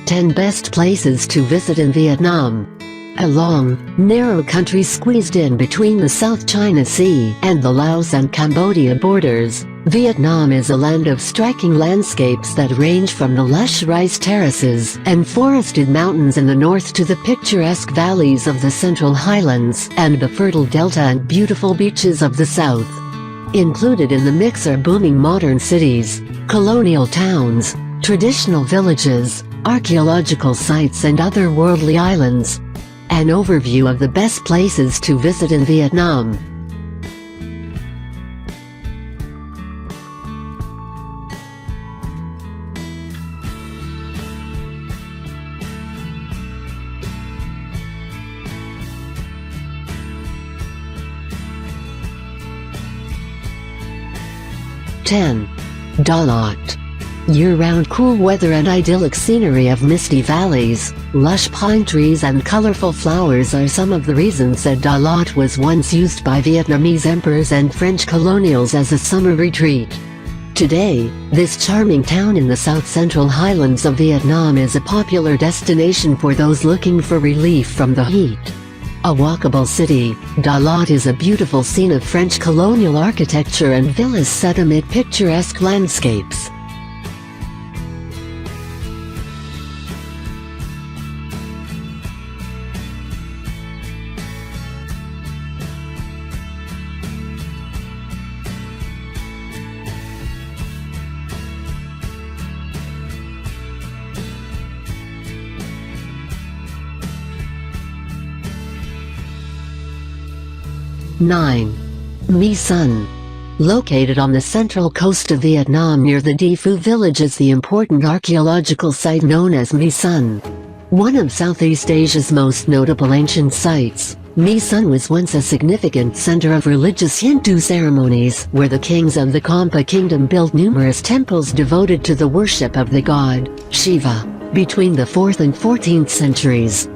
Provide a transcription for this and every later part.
10 Best Places to Visit in Vietnam. A long, narrow country squeezed in between the South China Sea and the Laos and Cambodia borders, Vietnam is a land of striking landscapes that range from the lush rice terraces and forested mountains in the north to the picturesque valleys of the Central Highlands and the fertile delta and beautiful beaches of the south. Included in the mix are booming modern cities, colonial towns, traditional villages, archaeological sites and otherworldly islands. An overview of the best places to visit in Vietnam. (10) Da Lat. Year-round cool weather and idyllic scenery of misty valleys, lush pine trees and colorful flowers are some of the reasons that Da Lat was once used by Vietnamese emperors and French colonials as a summer retreat. Today, this charming town in the south-central highlands of Vietnam is a popular destination for those looking for relief from the heat. A walkable city, Da Lat is a beautiful scene of French colonial architecture and villas set amid picturesque landscapes. (9) My Son. Located on the central coast of Vietnam near the Di Phu village is the important archaeological site known as My Son. One of Southeast Asia's most notable ancient sites, My Son was once a significant center of religious Hindu ceremonies where the kings of the Kampa kingdom built numerous temples devoted to the worship of the god, Shiva, between the 4th and 14th centuries.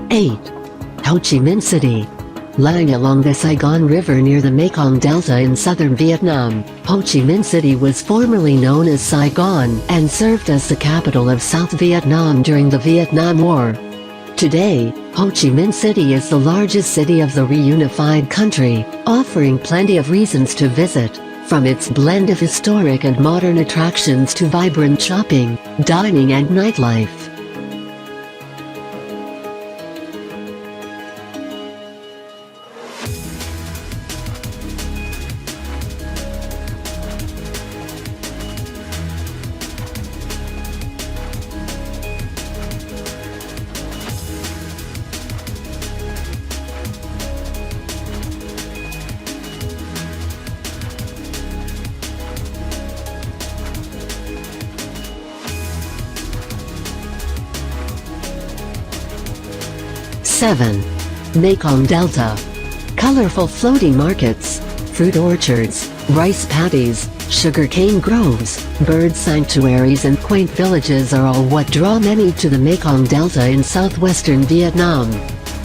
(8) Ho Chi Minh City. Lying along the Saigon River near the Mekong Delta in southern Vietnam, Ho Chi Minh City was formerly known as Saigon and served as the capital of South Vietnam during the Vietnam War. Today, Ho Chi Minh City is the largest city of the reunified country, offering plenty of reasons to visit, from its blend of historic and modern attractions to vibrant shopping, dining and nightlife. (7) Mekong Delta. Colorful floating markets, fruit orchards, rice paddies, sugarcane groves, bird sanctuaries and quaint villages are all what draw many to the Mekong Delta in southwestern Vietnam.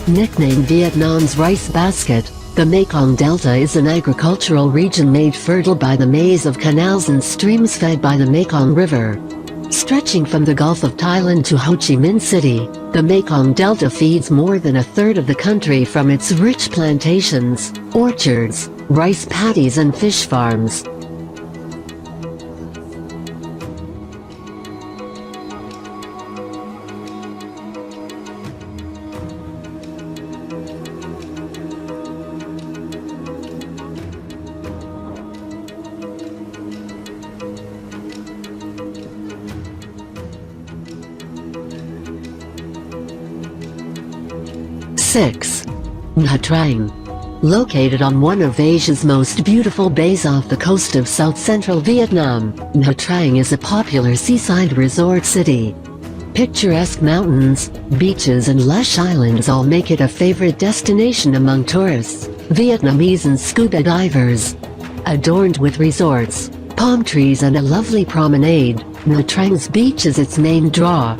Nicknamed Vietnam's rice basket, the Mekong Delta is an agricultural region made fertile by the maze of canals and streams fed by the Mekong River. Stretching from the Gulf of Thailand to Ho Chi Minh City, the Mekong Delta feeds more than a third of the country from its rich plantations, orchards, rice paddies and fish farms. (6) Nha Trang. Located on one of Asia's most beautiful bays off the coast of south-central Vietnam, Nha Trang is a popular seaside resort city. Picturesque mountains, beaches and lush islands all make it a favorite destination among tourists, Vietnamese and scuba divers. Adorned with resorts, palm trees and a lovely promenade, Nha Trang's beach is its main draw.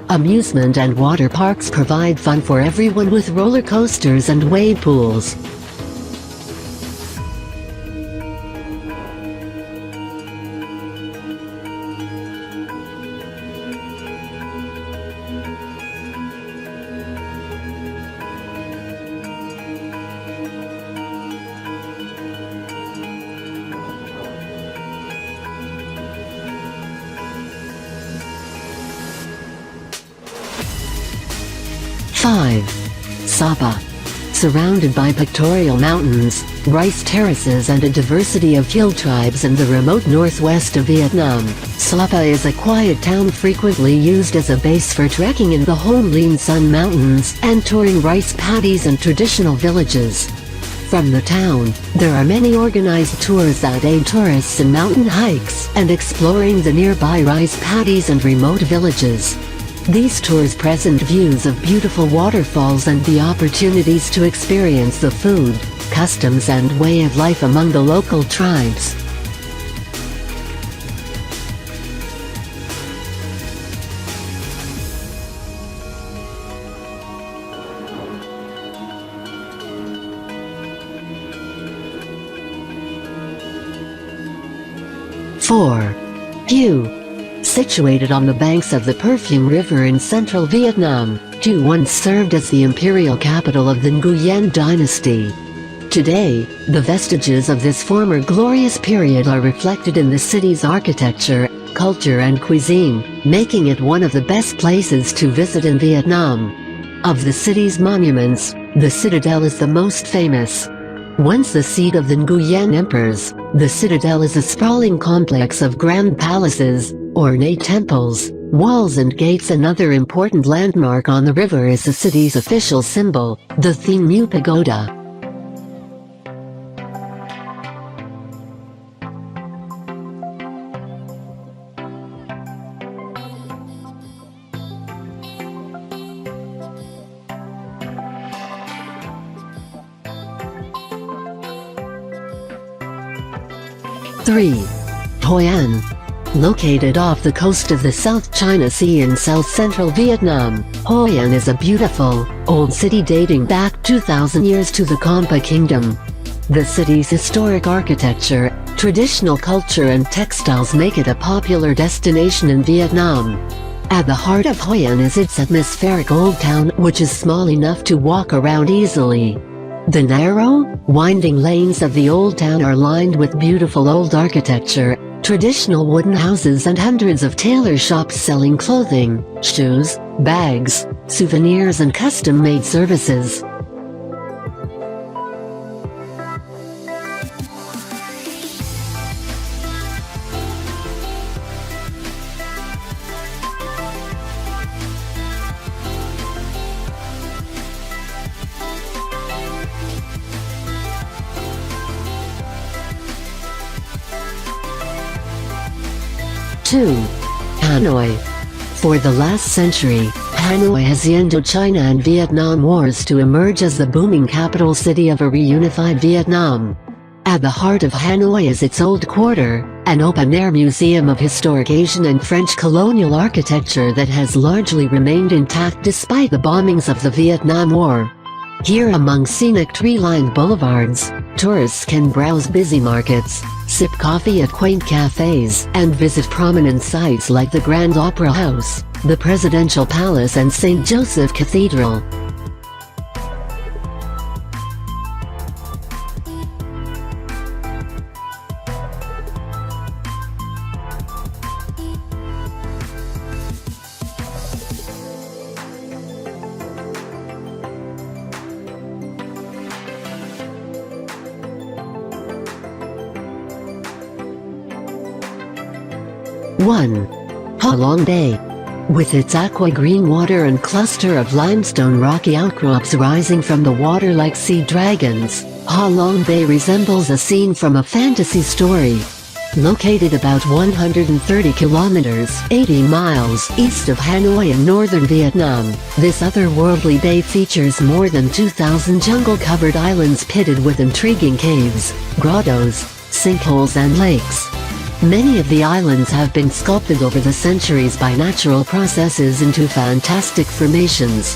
Amusement and water parks provide fun for everyone with roller coasters and wave pools. Five. Sapa. Surrounded by pictorial mountains, rice terraces and a diversity of hill tribes in the remote northwest of Vietnam, Sapa is a quiet town frequently used as a base for trekking in the Hon Lien Sun Mountains and touring rice paddies and traditional villages. From the town, there are many organized tours that aid tourists in mountain hikes and exploring the nearby rice paddies and remote villages. These tours present views of beautiful waterfalls and the opportunities to experience the food, customs and way of life among the local tribes. Four. Hue. Situated on the banks of the Perfume River in central Vietnam, Hue once served as the imperial capital of the Nguyen dynasty. Today, the vestiges of this former glorious period are reflected in the city's architecture, culture and cuisine, making it one of the best places to visit in Vietnam. Of the city's monuments, the Citadel is the most famous. Once the seat of the Nguyen emperors, the Citadel is a sprawling complex of grand palaces, ornate temples, walls and gates. Another important landmark on the river is the city's official symbol, the Thien Mu Pagoda. Three. Hoi An. Located off the coast of the South China Sea in south-central Vietnam, Hoi An is a beautiful, old city dating back 2,000 years to the Compa Kingdom. The city's historic architecture, traditional culture and textiles make it a popular destination in Vietnam. At the heart of Hoi An is its atmospheric old town, which is small enough to walk around easily. The narrow, winding lanes of the old town are lined with beautiful old architecture, traditional wooden houses and hundreds of tailor shops selling clothing, shoes, bags, souvenirs and custom-made services. Two. Hanoi. For the last century, Hanoi has the Indochina and Vietnam Wars to emerge as the booming capital city of a reunified Vietnam. At the heart of Hanoi is its old quarter, an open-air museum of historic Asian and French colonial architecture that has largely remained intact despite the bombings of the Vietnam War. Here, among scenic tree-lined boulevards, tourists can browse busy markets, sip coffee at quaint cafes, and visit prominent sites like the Grand Opera House, the Presidential Palace and St. Joseph Cathedral. One. Ha Long Bay. With its aqua-green water and cluster of limestone rocky outcrops rising from the water like sea dragons, Ha Long Bay resembles a scene from a fantasy story. Located about 130 kilometers 80 miles east of Hanoi in northern Vietnam, this otherworldly bay features more than 2,000 jungle-covered islands pitted with intriguing caves, grottos, sinkholes and lakes. Many of the islands have been sculpted over the centuries by natural processes into fantastic formations.